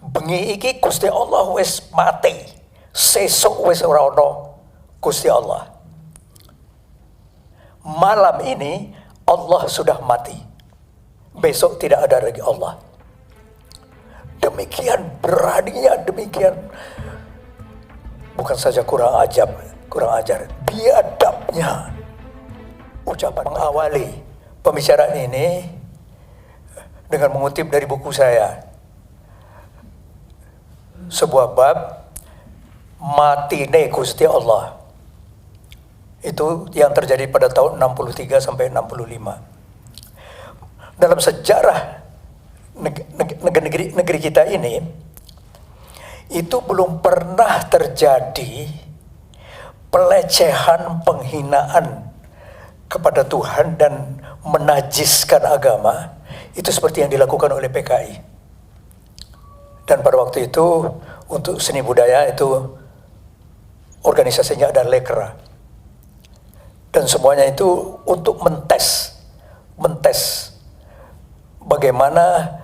Bengi iki Gusti Allah wis mati. Sesuk wis ora ana Gusti Allah. Malam ini Allah sudah mati. Besok tidak ada lagi Allah. Demikian beraninya, demikian bukan saja kurang ajar, biadabnya ucapan mengawali pembicaraan ini dengan mengutip dari buku saya, sebuah bab matine Gusti Allah. Itu yang terjadi pada tahun 63 sampai 65. Dalam sejarah negeri kita ini, itu belum pernah terjadi pelecehan, penghinaan kepada Tuhan dan menajiskan agama, itu seperti yang dilakukan oleh PKI. Dan pada waktu itu, untuk seni budaya itu organisasinya ada Lekra. Dan semuanya itu untuk mentes bagaimana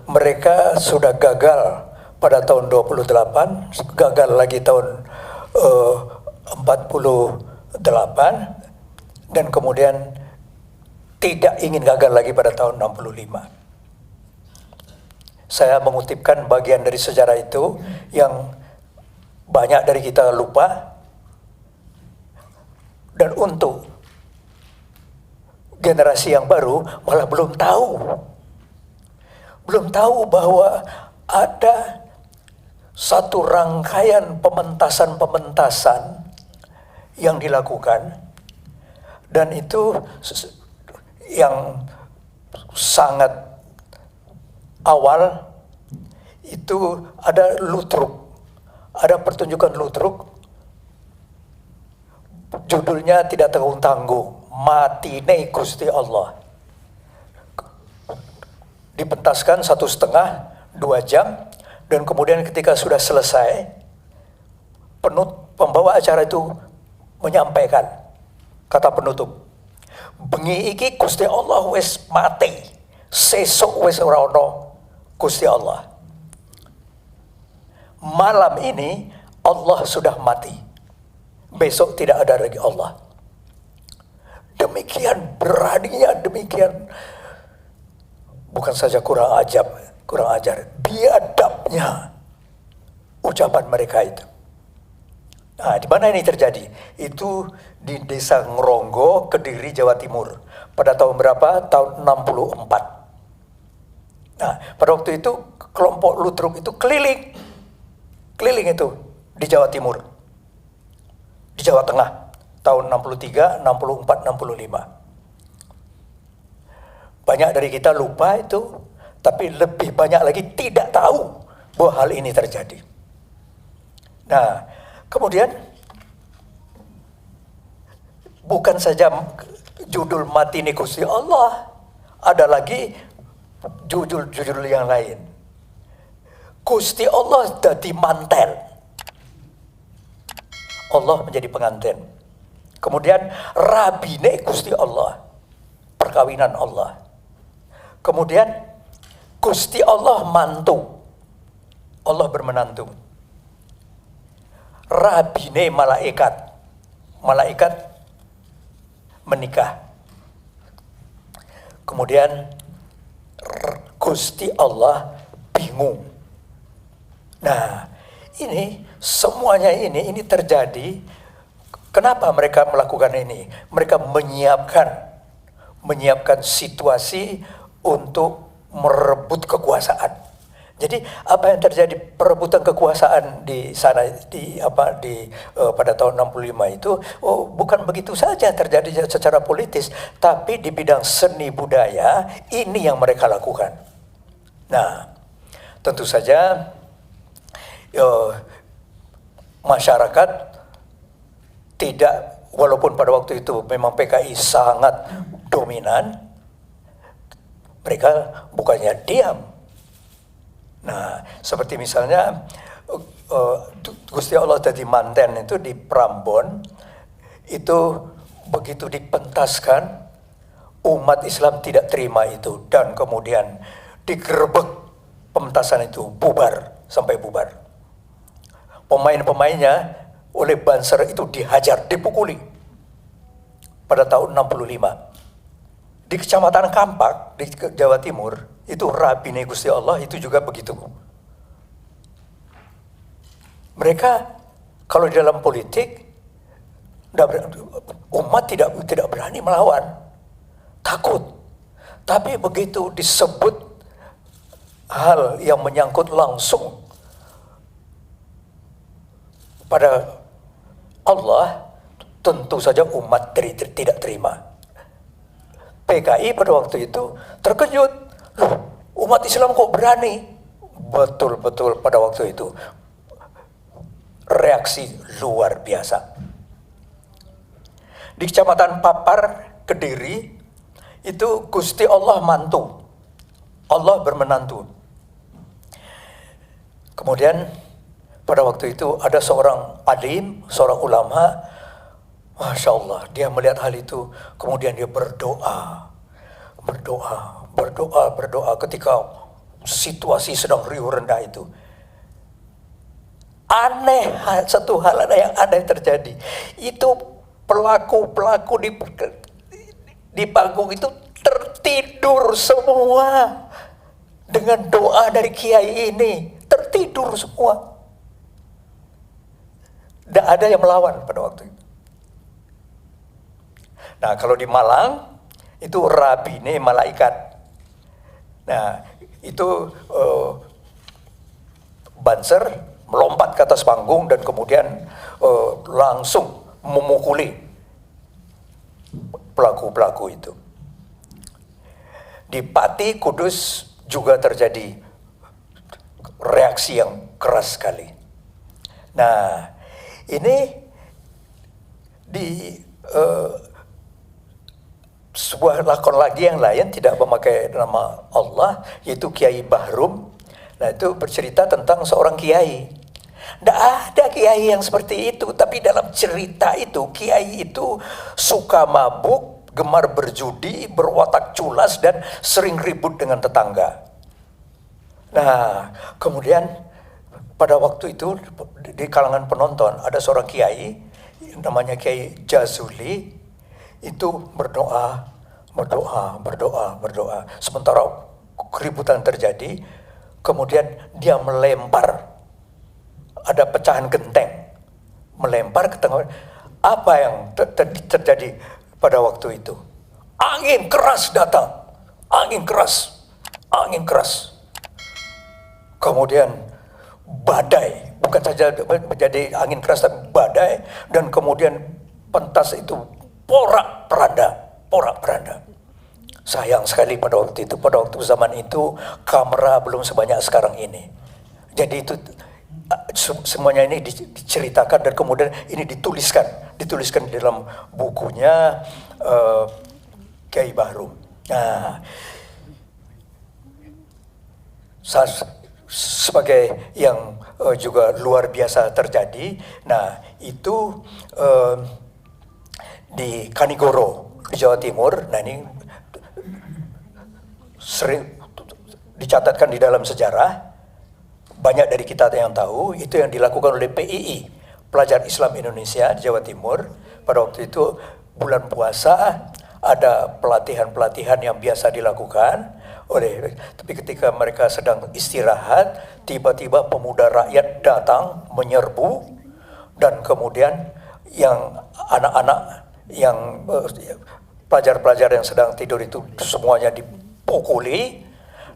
mereka sudah gagal pada tahun 28, gagal lagi tahun 48, dan kemudian tidak ingin gagal lagi pada tahun 65. Saya mengutipkan bagian dari sejarah itu yang banyak dari kita lupa, dan untuk generasi yang baru malah belum tahu bahwa ada satu rangkaian pementasan yang dilakukan, dan itu yang sangat awal itu ada lutruk, ada pertunjukan lutruk, judulnya tidak tanggung-tanggung, matine Gusti Allah. Dipentaskan 1,5-2 jam, dan kemudian ketika sudah selesai, pembawa acara itu menyampaikan kata penutup, bengi iki Gusti Allah wis mati, sesuk wis ora ana Gusti Allah. Malam ini Allah sudah mati, besok tidak ada lagi Allah. Demikian beraninya, demikian bukan saja kurang ajar, biadabnya ucapan mereka itu. Nah, di mana ini terjadi? Itu di Desa Ngronggo, Kediri, Jawa Timur. Pada tahun berapa? Tahun 64. Nah, pada waktu itu kelompok lutruk itu keliling itu di Jawa Timur, di Jawa Tengah, tahun 63, 64, 65. Banyak dari kita lupa itu, tapi lebih banyak lagi tidak tahu bahwa hal ini terjadi. Nah, kemudian bukan saja judul matine Gusti Allah, ada lagi judul yang lain. Gusti Allah jadi manten, Allah menjadi pengantin. Kemudian rabine Gusti Allah, perkawinan Allah. Kemudian Gusti Allah mantu, Allah bermenantu. Rabine malaikat menikah. Kemudian Gusti Allah bingung. Nah, ini semuanya ini terjadi. Kenapa mereka melakukan ini? Mereka menyiapkan situasi untuk merebut kekuasaan. Jadi apa yang terjadi, perebutan kekuasaan di sana pada tahun 65 itu bukan begitu saja terjadi secara politis, tapi di bidang seni budaya ini yang mereka lakukan. Nah, tentu saja masyarakat tidak, walaupun pada waktu itu memang PKI sangat dominan, mereka bukannya diam. Nah, seperti misalnya Gusti Allah jadi manten itu di Prambon, itu begitu dipentaskan, umat Islam tidak terima itu, dan kemudian digerebek pementasan itu bubar sampai bubar. Pemain-pemainnya oleh Banser itu dihajar, dipukuli pada tahun 65. Di Kecamatan Kampak di Jawa Timur itu Rabine Gusti Allah itu juga begitu. Mereka kalau di dalam politik umat tidak berani melawan, takut. Tapi begitu disebut hal yang menyangkut langsung pada Allah, tentu saja umat tidak terima. PKI pada waktu itu terkejut, loh, umat Islam kok berani? Betul-betul pada waktu itu reaksi luar biasa. Di Kecamatan Papar, Kediri, itu Gusti Allah mantu, Allah bermenantu. Kemudian pada waktu itu ada seorang alim, seorang ulama, Masya Allah, dia melihat hal itu, kemudian dia berdoa ketika situasi sedang riuh rendah itu. Aneh, satu hal yang aneh terjadi. Itu pelaku-pelaku di panggung itu tertidur semua. Dengan doa dari kiai ini, tertidur semua. Tidak ada yang melawan pada waktu itu. Nah, kalau di Malang itu Rabine malaikat. Nah, itu Banser melompat ke atas panggung dan kemudian langsung memukuli pelaku-pelaku itu. Di Pati Kudus juga terjadi reaksi yang keras sekali. Nah, ini di sebuah lakon lagi yang lain tidak memakai nama Allah, yaitu Kiai Bahrum. Nah, itu bercerita tentang seorang kiai. Tidak ada kiai yang seperti itu, tapi dalam cerita itu kiai itu suka mabuk, gemar berjudi, berwatak culas dan sering ribut dengan tetangga. Nah, kemudian pada waktu itu di kalangan penonton ada seorang kiai namanya Kiai Jazuli, itu berdoa. Sementara keributan terjadi, kemudian dia melempar, ada pecahan genteng, melempar ke tengah. Apa yang terjadi pada waktu itu? Angin keras datang, angin keras. Kemudian badai, bukan saja menjadi angin keras, tapi badai, dan kemudian pentas itu porak-poranda. Sayang sekali pada waktu zaman itu kamera belum sebanyak sekarang ini. Jadi itu semuanya ini diceritakan dan kemudian ini dituliskan di dalam bukunya Kiai Bahrum. Nah, sebagai yang juga luar biasa terjadi. Nah, itu di Kanigoro di Jawa Timur. Nah, ini sering dicatatkan di dalam sejarah, banyak dari kita yang tahu, itu yang dilakukan oleh PII, Pelajar Islam Indonesia di Jawa Timur. Pada waktu itu bulan puasa, ada pelatihan-pelatihan yang biasa dilakukan tapi ketika mereka sedang istirahat, tiba-tiba pemuda rakyat datang menyerbu, dan kemudian yang anak-anak yang pelajar-pelajar yang sedang tidur itu semuanya dipukuli,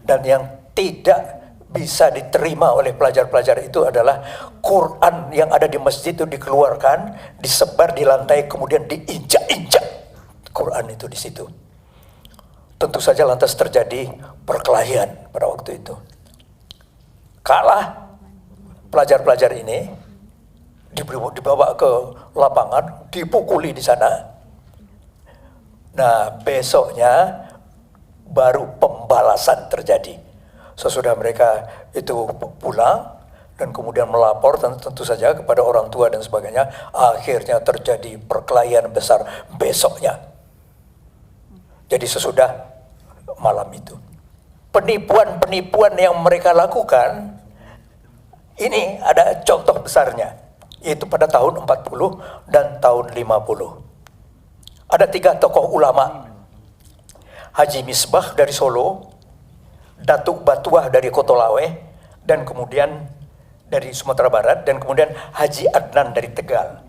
dan yang tidak bisa diterima oleh pelajar-pelajar itu adalah Quran yang ada di masjid itu dikeluarkan, disebar di lantai, kemudian diinjak-injak Quran itu di situ. Tentu saja lantas terjadi perkelahian pada waktu itu. Kalah pelajar-pelajar ini, dibawa ke lapangan, dipukuli di sana. Nah, besoknya baru pembalasan terjadi. Sesudah mereka itu pulang dan kemudian melapor tentu saja kepada orang tua dan sebagainya, akhirnya terjadi perkelahian besar besoknya. Jadi sesudah malam itu. penipuan-penipuan yang mereka lakukan, ini ada contoh besarnya, yaitu pada tahun 40 dan tahun 50. Ada 3 tokoh ulama, Haji Misbah dari Solo, Datuk Batuah dari Kotolawe, dan kemudian dari Sumatera Barat, dan kemudian Haji Adnan dari Tegal.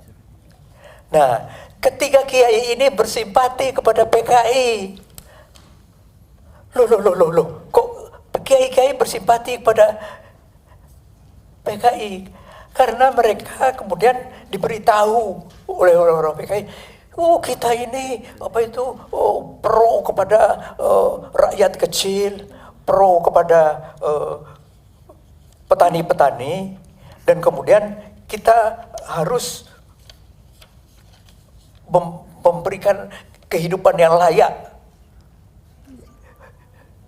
Nah, ketiga kiai ini bersimpati kepada PKI. Loh, kok kiai-kiai bersimpati kepada PKI? Karena mereka kemudian diberitahu oleh orang-orang PKI, oh kita ini pro kepada rakyat kecil, pro kepada petani-petani, dan kemudian kita harus memberikan kehidupan yang layak.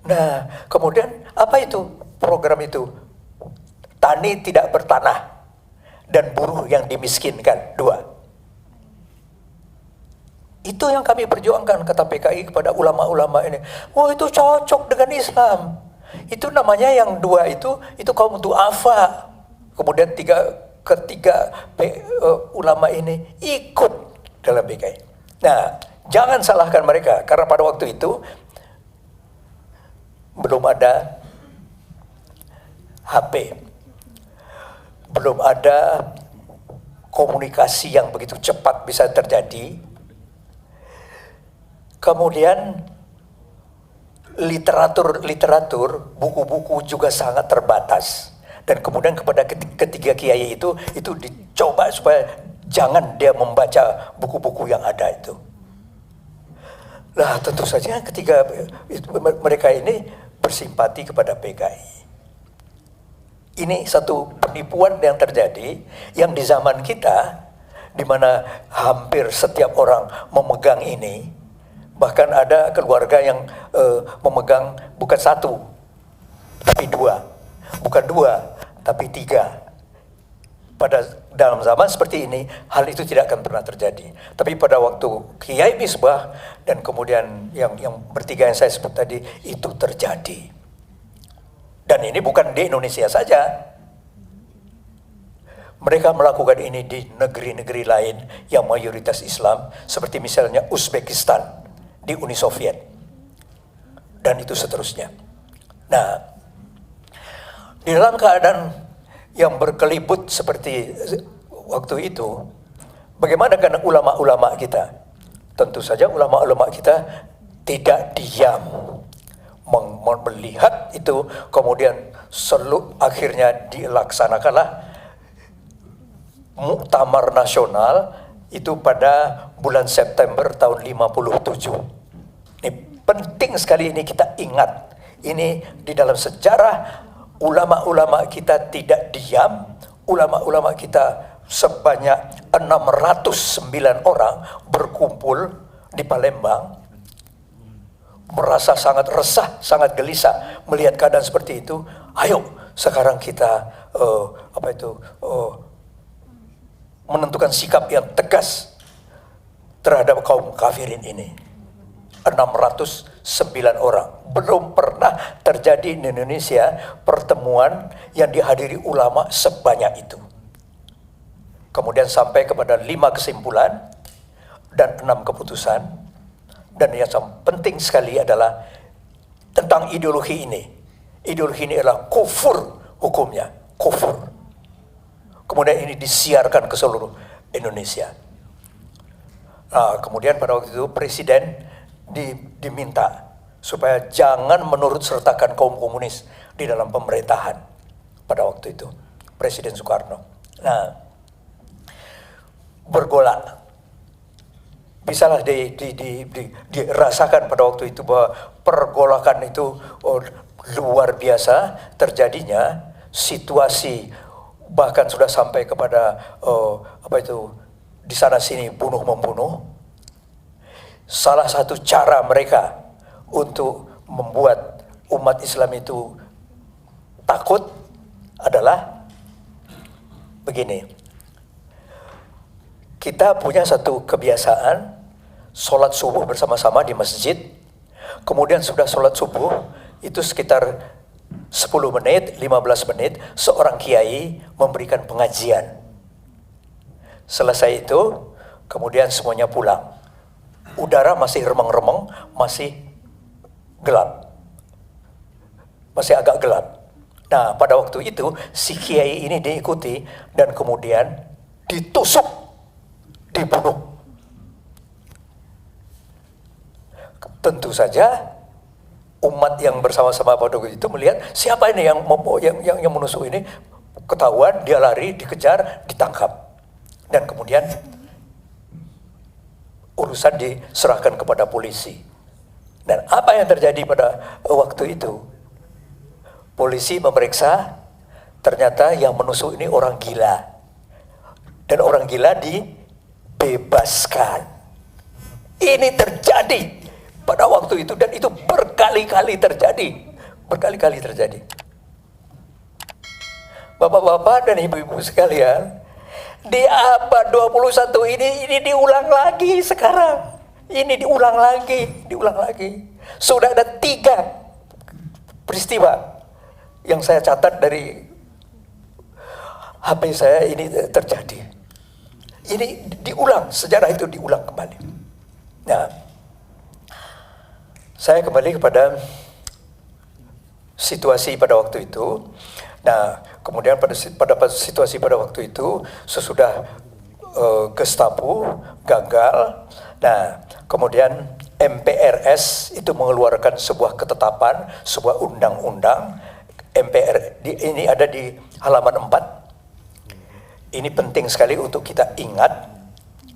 Nah, kemudian apa itu program itu? Tani tidak bertanah dan buruh yang dimiskinkan, 2. Itu yang kami perjuangkan, kata PKI kepada ulama-ulama ini. Oh, itu cocok dengan Islam. Itu namanya yang 2 itu kaum du'afa. Kemudian ketiga ulama ini ikut dalam PKI. Nah, jangan salahkan mereka, karena pada waktu itu belum ada HP, belum ada komunikasi yang begitu cepat bisa terjadi. Kemudian literatur, buku-buku juga sangat terbatas. Dan kemudian kepada ketiga kiai itu dicoba supaya jangan dia membaca buku-buku yang ada itu. Nah, tentu saja ketiga mereka ini bersimpati kepada PKI. Ini satu penipuan yang terjadi, yang di zaman kita, di mana hampir setiap orang memegang ini. Bahkan ada keluarga yang memegang bukan 1, tapi 2. Bukan 2, tapi 3. Dalam zaman seperti ini, hal itu tidak akan pernah terjadi. Tapi pada waktu Kiai Misbah dan kemudian yang bertiga yang saya sebut tadi, itu terjadi. Dan ini bukan di Indonesia saja. Mereka melakukan ini di negeri-negeri lain yang mayoritas Islam, seperti misalnya Uzbekistan di Uni Soviet, dan itu seterusnya. Nah, di dalam keadaan yang berkelibut seperti waktu itu, bagaimana dengan ulama-ulama kita? Tentu saja ulama-ulama kita tidak diam melihat itu, kemudian akhirnya dilaksanakanlah Muktamar Nasional itu pada bulan September tahun 57. Ini penting sekali, ini kita ingat. Ini di dalam sejarah ulama-ulama kita tidak diam. Ulama-ulama kita sebanyak 609 orang berkumpul di Palembang, merasa sangat resah, sangat gelisah melihat keadaan seperti itu. Ayo sekarang kita menentukan sikap yang tegas terhadap kaum kafirin ini. 609 orang. Belum pernah terjadi di Indonesia pertemuan yang dihadiri ulama sebanyak itu. Kemudian sampai kepada 5 kesimpulan dan 6 keputusan. Dan yang penting sekali adalah tentang ideologi ini. Ideologi ini adalah kufur hukumnya. Kufur. Kemudian ini disiarkan ke seluruh Indonesia. Nah, kemudian pada waktu itu Presiden diminta supaya jangan menurut sertakan kaum komunis di dalam pemerintahan pada waktu itu, Presiden Soekarno. Nah, bergolak. Bisalah dirasakan pada waktu itu bahwa pergolakan itu luar biasa terjadinya, situasi bahkan sudah sampai kepada di sana sini bunuh-membunuh. Salah satu cara mereka untuk membuat umat Islam itu takut adalah begini. Kita punya satu kebiasaan sholat subuh bersama-sama di masjid. Kemudian sudah sholat subuh, itu sekitar 10 menit, 15 menit, seorang kiai memberikan pengajian. Selesai itu, kemudian semuanya pulang. Udara masih remeng-remeng, masih gelap. Masih agak gelap. Nah, pada waktu itu, si kiai ini diikuti dan kemudian ditusuk, dibunuh. Tentu saja umat yang bersama-sama pada waktu itu melihat siapa ini yang menusuk ini, ketahuan, dia lari, dikejar, ditangkap. Dan kemudian urusan diserahkan kepada polisi. Dan apa yang terjadi pada waktu itu? Polisi memeriksa, ternyata yang menusuk ini orang gila. Dan orang gila dibebaskan. Ini terjadi pada waktu itu, dan itu berkali-kali terjadi. Berkali-kali terjadi. Bapak-bapak dan ibu-ibu sekalian, di abad 21 ini diulang lagi sekarang. Ini diulang lagi. Sudah ada 3 peristiwa yang saya catat dari HP saya ini terjadi. Ini diulang, sejarah itu diulang kembali. Nah, saya kembali kepada situasi pada waktu itu. Nah, kemudian pada situasi pada waktu itu, sesudah Gestapo gagal, nah kemudian MPRS itu mengeluarkan sebuah ketetapan, sebuah undang-undang. Ini ada di halaman 4. Ini penting sekali untuk kita ingat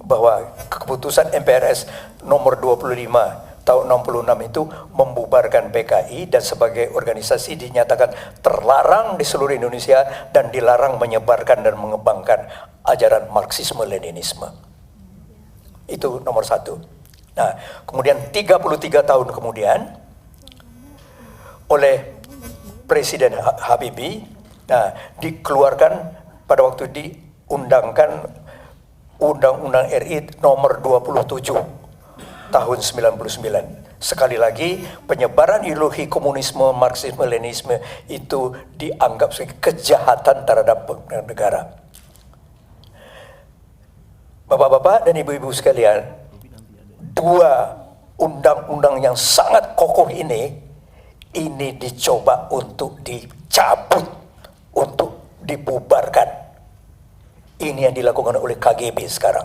bahwa keputusan MPRS nomor 25 tahun 66 itu membubarkan PKI dan sebagai organisasi dinyatakan terlarang di seluruh Indonesia dan dilarang menyebarkan dan mengembangkan ajaran Marxisme-Leninisme. Itu nomor 1. Nah, kemudian 33 tahun kemudian oleh Presiden Habibie, nah dikeluarkan pada waktu diundangkan Undang-Undang RI nomor 27 tahun 99. Sekali lagi, penyebaran ideologi komunisme, Marxisme, Leninisme itu dianggap sebagai kejahatan terhadap negara. Bapak-bapak dan ibu-ibu sekalian, 2 undang-undang yang sangat kokoh ini dicoba untuk dicabut, untuk dibubarkan. Ini yang dilakukan oleh KGB sekarang.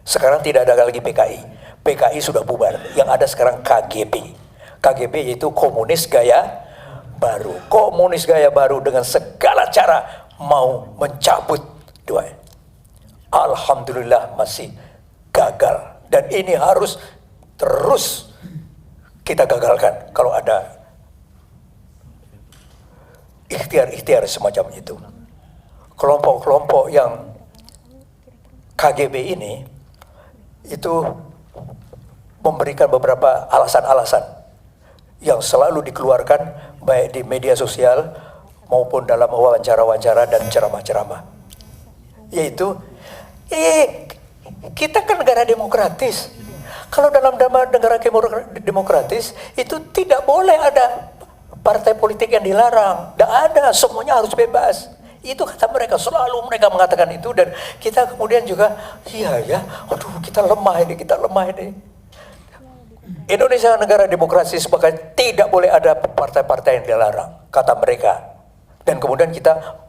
Sekarang tidak ada lagi PKI. PKI sudah bubar, yang ada sekarang KGB. KGB yaitu komunis gaya baru. Komunis gaya baru dengan segala cara mau mencabut 2. Alhamdulillah masih gagal. Dan ini harus terus kita gagalkan kalau ada ikhtiar-ikhtiar semacam itu. Kelompok-kelompok yang KGB ini itu memberikan beberapa alasan-alasan yang selalu dikeluarkan baik di media sosial maupun dalam wawancara-wawancara dan ceramah-ceramah, yaitu kita kan negara demokratis. Kalau dalam negara demokratis itu tidak boleh ada partai politik yang dilarang, tidak ada, semuanya harus bebas. Itu kata mereka, selalu mereka mengatakan itu, dan kita kemudian juga aduh kita lemah ini. Indonesia negara demokrasi, sebagai tidak boleh ada partai-partai yang dilarang, kata mereka. Dan kemudian kita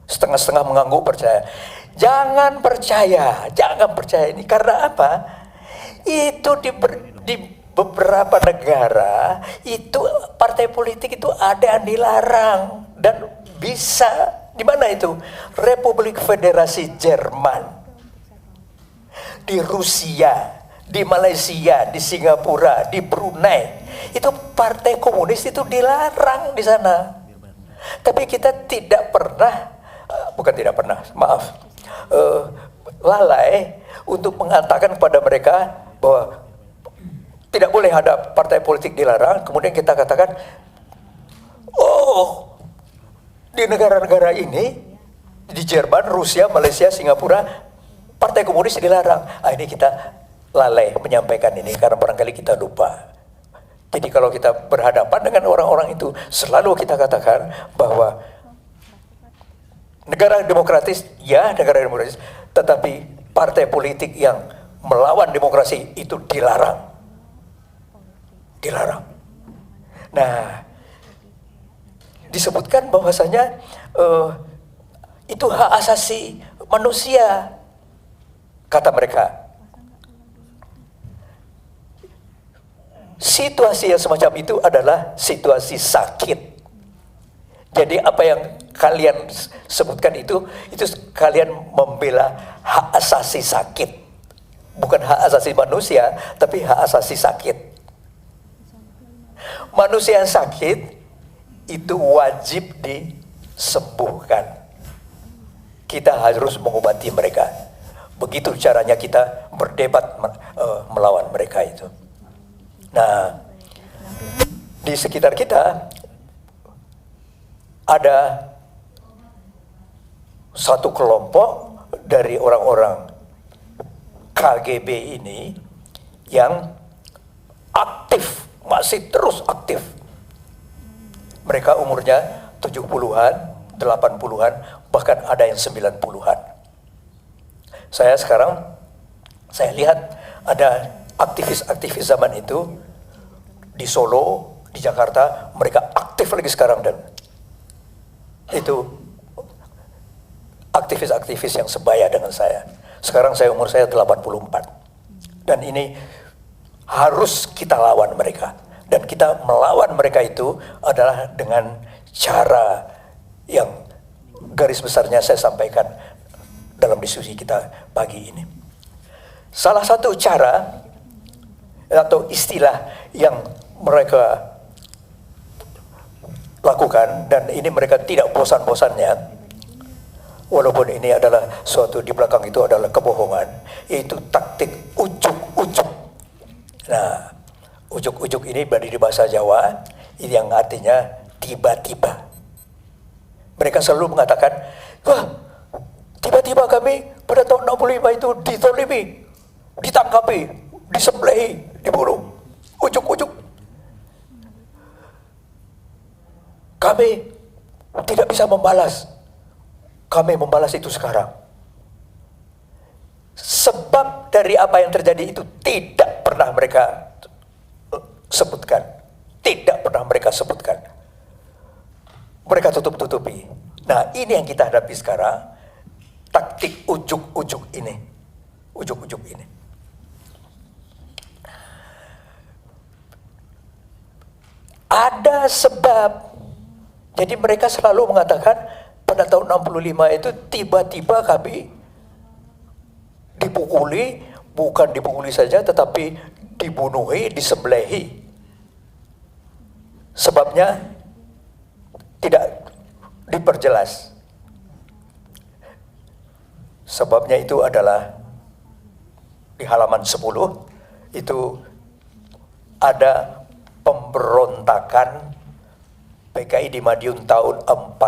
setengah-setengah mengangguk percaya. Jangan percaya ini. Karena apa? Itu di beberapa negara itu partai politik itu ada yang dilarang dan bisa. Di mana itu? Republik Federasi Jerman, di Rusia, di Malaysia, di Singapura, di Brunei, itu partai komunis itu dilarang di sana. Tapi kita lalai untuk mengatakan kepada mereka bahwa tidak boleh ada partai politik dilarang. Kemudian kita katakan, di negara-negara ini, di Jerman, Rusia, Malaysia, Singapura, partai komunis dilarang. Ini kita lalai menyampaikan ini karena barangkali kita lupa. Jadi kalau kita berhadapan dengan orang-orang itu, selalu kita katakan bahwa negara demokratis, ya negara demokratis, tetapi partai politik yang melawan demokrasi itu dilarang. Dilarang. Nah, disebutkan bahwasanya itu hak asasi manusia, kata mereka. Situasi yang semacam itu adalah situasi sakit. Jadi apa yang kalian sebutkan itu kalian membela hak asasi sakit. Bukan hak asasi manusia, tapi hak asasi sakit. Manusia yang sakit itu wajib disembuhkan. Kita harus mengobati mereka. Begitu caranya kita berdebat melawan mereka itu. Nah, di sekitar kita ada satu kelompok dari orang-orang KGB ini yang aktif, masih terus aktif. Mereka umurnya 70-an, 80-an, bahkan ada yang 90-an. Saya lihat ada aktivis-aktivis zaman itu di Solo, di Jakarta, mereka aktif lagi sekarang, dan itu aktivis-aktivis yang sebaya dengan saya. Sekarang umur saya 84. Dan ini harus kita lawan mereka. Dan kita melawan mereka itu adalah dengan cara yang garis besarnya saya sampaikan dalam diskusi kita pagi ini. Salah satu cara atau istilah yang mereka lakukan, dan ini mereka tidak bosan-bosannya, walaupun ini adalah suatu di belakang itu adalah kebohongan, yaitu taktik ujuk-ujuk. Nah, ujuk-ujuk ini dari bahasa Jawa yang artinya tiba-tiba. Mereka selalu mengatakan, wah, tiba-tiba kami pada tahun 65 itu ditolimi, ditangkapi, disembelih, dibunuh, ujuk-ujuk. Kami tidak bisa membalas. Kami membalas itu sekarang. Sebab dari apa yang terjadi itu tidak pernah mereka sebutkan. Tidak pernah mereka sebutkan. Mereka tutup-tutupi. Nah, ini yang kita hadapi sekarang. Taktik ujuk-ujuk ini. Ujuk-ujuk ini. Ada sebab. Jadi mereka selalu mengatakan pada tahun 65 itu tiba-tiba kami dipukuli, bukan dipukuli saja tetapi dibunuhi, disembelihi. Sebabnya tidak diperjelas. Sebabnya itu adalah di halaman 10 itu ada pemberontakan PKI di Madiun tahun 48.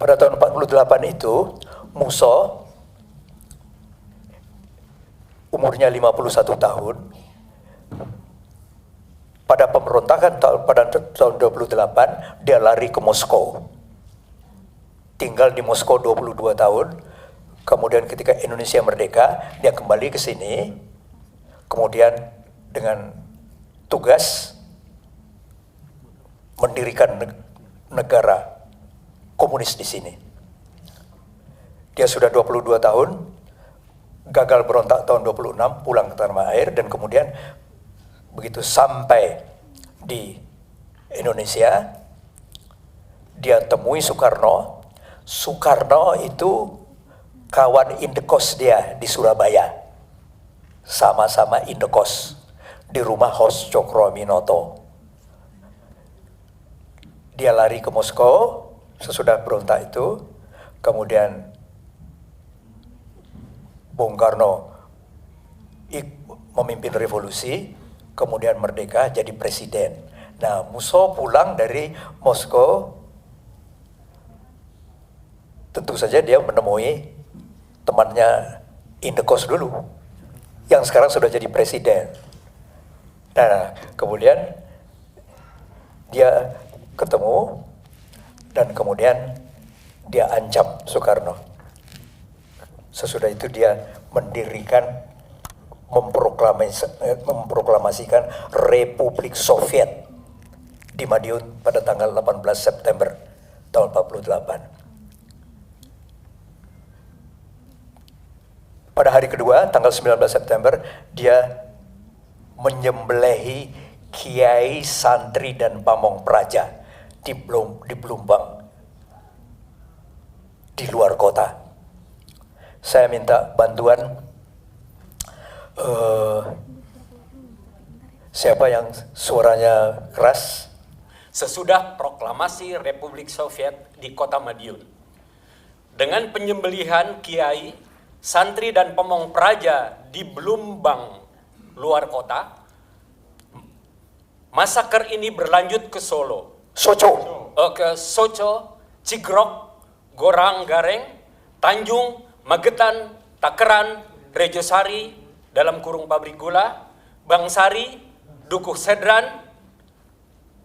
Pada tahun 48 itu Muso umurnya 51 tahun. Pada pemberontakan pada tahun 28 dia lari ke Moskow. Tinggal di Moskow 22 tahun. Kemudian ketika Indonesia merdeka, dia kembali ke sini. Kemudian dengan tugas mendirikan negara komunis di sini. Dia sudah 22 tahun, gagal berontak tahun 26, pulang ke tanah air, dan kemudian begitu sampai di Indonesia, dia temui Soekarno. Soekarno itu kawan indekos dia di Surabaya. Sama-sama indekos di rumah Hos Cokroaminoto. Dia lari ke Moskow sesudah berontak itu, kemudian Bung Karno memimpin revolusi, kemudian merdeka jadi presiden. Nah, Musso pulang dari Moskow, tentu saja dia menemui temannya indekos dulu, yang sekarang sudah jadi presiden. Nah, kemudian dia ketemu dan kemudian dia ancam Soekarno. Sesudah itu dia mendirikan, memproklamasikan Republik Soviet di Madiun pada tanggal 18 September tahun 48. Pada hari kedua, tanggal 19 September, dia menyembelihi kiai, santri, dan pamong praja di Blumbang, di luar kota. Saya minta bantuan siapa yang suaranya keras? Sesudah proklamasi Republik Soviet di kota Madiun, dengan penyembelihan kiai, santri, dan pamong praja di Blumbang, luar kota, masaker ini berlanjut ke Solo, ke Soco, Cigrok, Gorang Gareng, Tanjung, Magetan, Takeran, Rejosari, dalam kurung pabrik gula, Bangsari, Dukuh Sedran,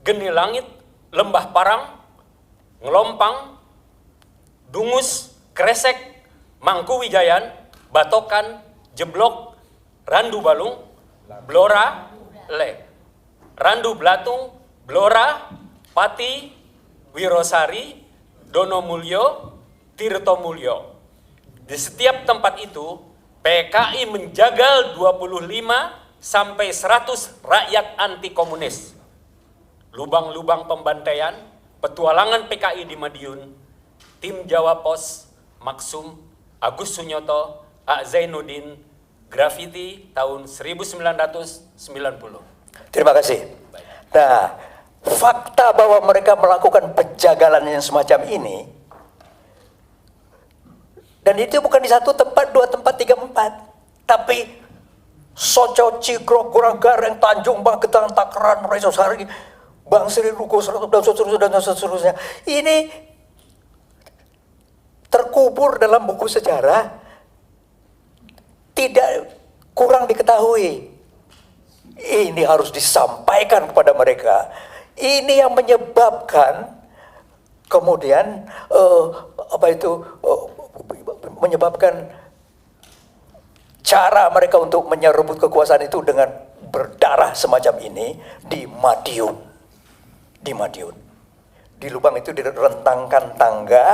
Geni Langit, Lembah Parang, Ngelompang, Dungus, Kresek, Mangku Wijayan, Batokan, Jeblok, Randu Balung, Blora, Randu Blatung, Blora, Pati, Wirosari, Donomulyo, Tirtomulyo. Di setiap tempat itu, PKI menjagal 25 sampai 100 rakyat anti komunis. Lubang-lubang pembantaian, petualangan PKI di Madiun, tim Jawa Pos, Maksum, Agus Sunyoto, A. Zainuddin, Grafiti tahun 1990. Terima kasih. Nah, fakta bahwa mereka melakukan penjagalan yang semacam ini, dan itu bukan di satu tempat, dua tempat, tiga tempat, tapi Soco, Cigrok, Gorang Gareng, Tanjung, Magetan, Takeran, Rejosari, Bangsari, Dukuh, dan seterusnya. Ini terkubur dalam buku sejarah, tidak kurang diketahui. Ini harus disampaikan kepada mereka. Ini yang menyebabkan kemudian menyebabkan cara mereka untuk menyerobot kekuasaan itu dengan berdarah semacam ini di Madiun. Di Madiun. Di Lubang itu direntangkan tangga,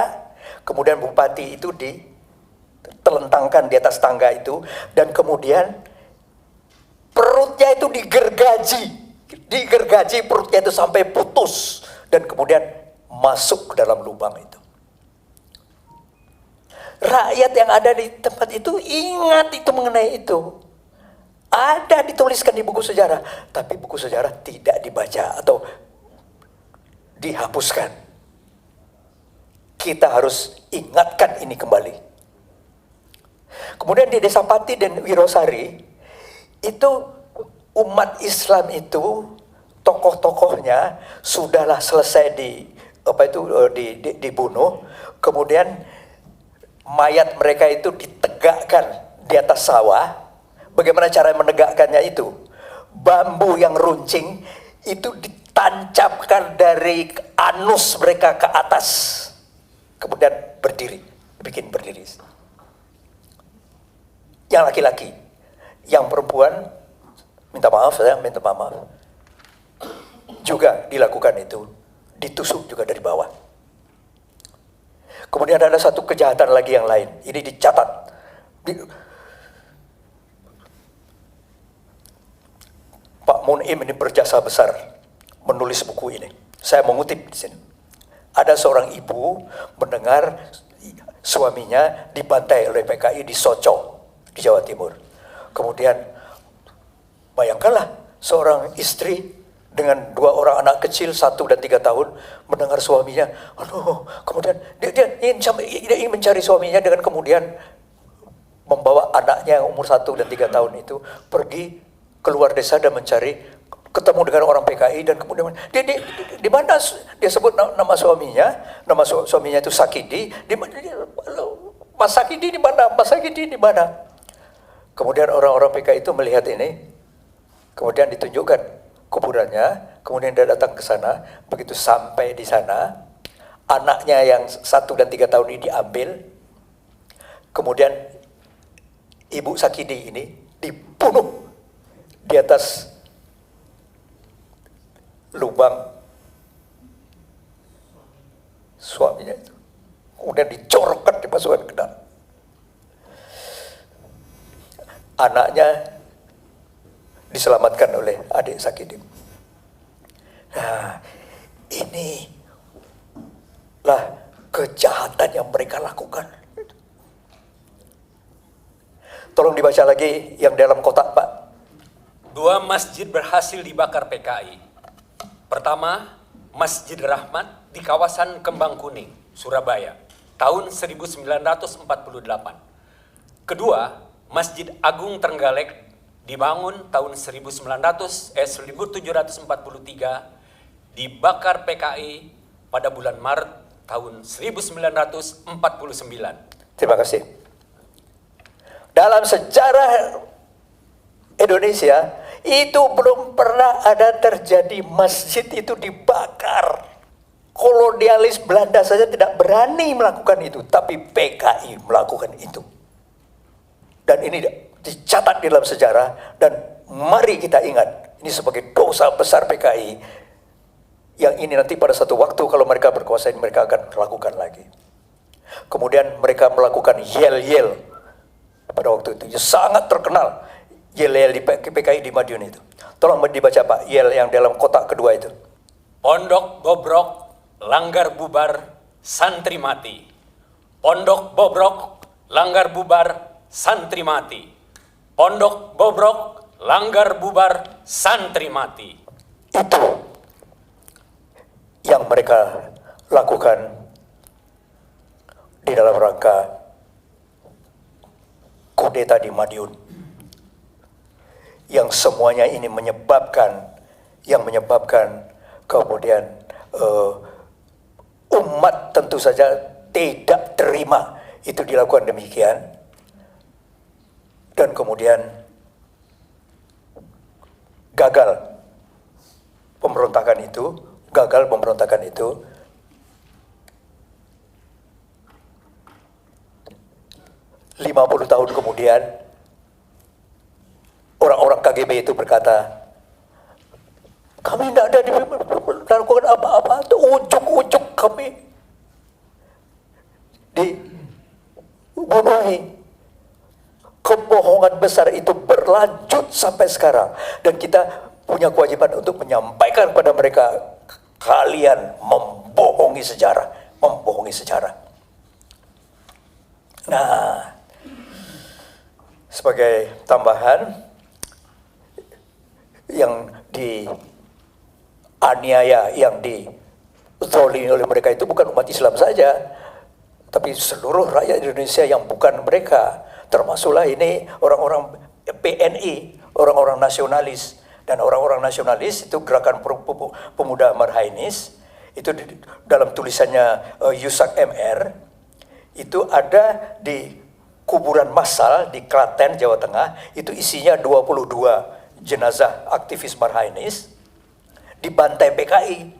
kemudian bupati itu ditelentangkan di atas tangga itu, dan kemudian perutnya itu digergaji perutnya itu sampai putus, dan kemudian masuk ke dalam lubang itu. Rakyat yang ada di tempat itu ingat itu mengenai itu. Ada dituliskan di buku sejarah, tapi buku sejarah tidak dibaca atau dihapuskan. Kita harus ingatkan ini kembali. Kemudian di Desa Pati dan Wirosari, itu umat Islam itu tokoh-tokohnya sudahlah selesai dibunuh, kemudian mayat mereka itu ditegakkan di atas sawah. Bagaimana cara menegakkannya itu? Bambu yang runcing itu ditancapkan dari anus mereka ke atas, kemudian bikin berdiri. Yang laki-laki, yang perempuan minta maaf juga dilakukan itu, ditusuk juga dari bawah. Kemudian ada satu kejahatan lagi yang lain, ini dicatat. Pak Mun'im ini berjasa besar menulis buku ini. Saya mengutip di sini. Ada seorang ibu mendengar suaminya dibantai oleh PKI di Soco, di Jawa Timur. Kemudian bayangkanlah seorang istri dengan 2 orang anak kecil 1 dan 3 tahun mendengar suaminya, kemudian dia ingin mencari suaminya, dengan kemudian membawa anaknya yang umur 1 dan 3 tahun itu pergi keluar desa dan mencari, ketemu dengan orang PKI, dan kemudian di mana dia sebut nama suaminya itu Sakidi, Mas Sakidi di mana, Mas Sakidi di mana. Kemudian orang-orang PKI itu melihat ini, Kemudian ditunjukkan kuburannya, kemudian dia datang ke sana. Begitu sampai di sana, anaknya yang 1 dan 3 tahun ini diambil. Kemudian Ibu Sakidi ini dibunuh di atas lubang suaminya itu. Kemudian dicorokkan, dimasukkan ke dalam. Anaknya diselamatkan oleh adik Sakidi. Nah, ini lah kejahatan yang mereka lakukan. Tolong dibaca lagi yang dalam kotak, Pak. 2 masjid berhasil dibakar PKI. Pertama, Masjid Rahmat di kawasan Kembang Kuning, Surabaya, tahun 1948. Kedua, Masjid Agung Trenggalek dibangun tahun 1743, dibakar PKI pada bulan Maret tahun 1949. Terima kasih. Dalam sejarah Indonesia, itu belum pernah ada terjadi masjid itu dibakar. Kolonialis Belanda saja tidak berani melakukan itu, tapi PKI melakukan itu. Dan ini dicatat di dalam sejarah, dan mari kita ingat, ini sebagai dosa besar PKI, yang ini nanti pada satu waktu kalau mereka berkuasa, mereka akan lakukan lagi. Kemudian mereka melakukan yel-yel pada waktu itu, sangat terkenal yel-yel di PKI di Madiun itu. Tolong dibaca, Pak, yel yang dalam kotak kedua itu. Pondok bobrok, langgar bubar, santri mati. Pondok bobrok, langgar bubar, santri mati. Pondok bobrok, langgar bubar, santri mati. Itu yang mereka lakukan di dalam rangka kudeta di Madiun. Yang semuanya ini menyebabkan kemudian umat tentu saja tidak terima itu dilakukan demikian. Dan kemudian gagal pemberontakan itu. 50 tahun kemudian, orang-orang KGB itu berkata, kami tidak ada melakukan apa-apa, itu ujuk-ujuk kami dibunuhi. Kebohongan besar itu berlanjut sampai sekarang, dan kita punya kewajiban untuk menyampaikan kepada mereka, kalian membohongi sejarah. Nah, sebagai tambahan, yang dianiaya, yang dizolimi oleh mereka itu bukan umat Islam saja, tapi seluruh rakyat Indonesia yang bukan mereka. Termasuklah ini orang-orang PNI, orang-orang nasionalis. Dan orang-orang nasionalis itu gerakan pemuda Marhainis, itu dalam tulisannya Yusak MR, itu ada di kuburan massal di Klaten, Jawa Tengah, itu isinya 22 jenazah aktivis Marhainis dibantai PKI.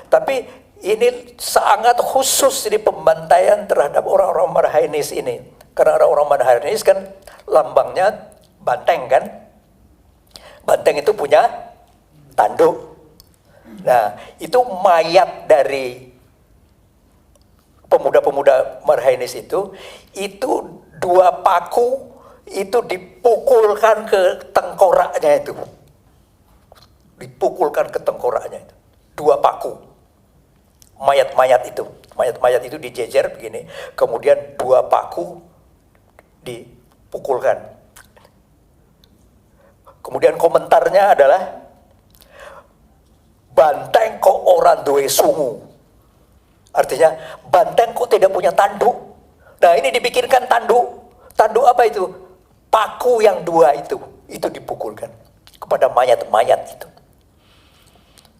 Tapi ini sangat khusus di pembantaian terhadap orang-orang Marhainis ini. Karena orang-orang Marhainis kan lambangnya banteng kan. Banteng itu punya tanduk. Nah, itu mayat dari pemuda-pemuda Marhainis itu 2 paku itu dipukulkan ke tengkoraknya itu. Dipukulkan ke tengkoraknya itu. 2 paku. Mayat-mayat itu dijejer begini, kemudian 2 paku dipukulkan. Kemudian komentarnya adalah, banteng kok orang duwe sungu. Artinya, banteng kok tidak punya tanduk. Nah, ini dibikinkan tanduk. Tanduk apa itu? Paku yang 2 itu dipukulkan kepada mayat-mayat itu.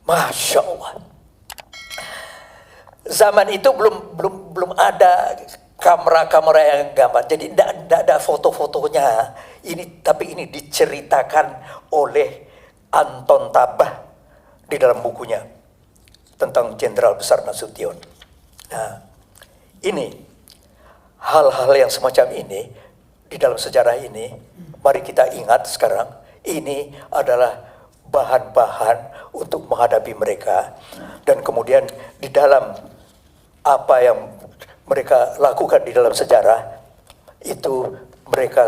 Masya Allah. Zaman itu belum ada kamera yang gambar, jadi tidak ada foto-fotonya Tapi ini diceritakan oleh Anton Tabah di dalam bukunya tentang Jenderal Besar Nasution. Nah, ini hal-hal yang semacam ini di dalam sejarah ini, mari kita ingat sekarang, ini adalah bahan-bahan untuk menghadapi mereka. Dan kemudian di dalam apa yang mereka lakukan di dalam sejarah, itu mereka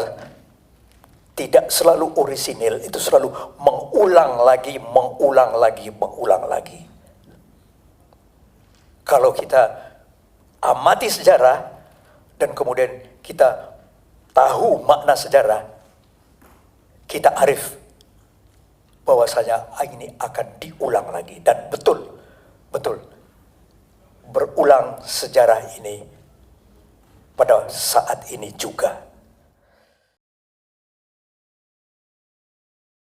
tidak selalu orisinil, itu selalu mengulang lagi. Kalau kita amati sejarah dan kemudian kita tahu makna sejarah, kita arif bahwasanya ini akan diulang lagi. Dan betul berulang sejarah ini pada saat ini juga.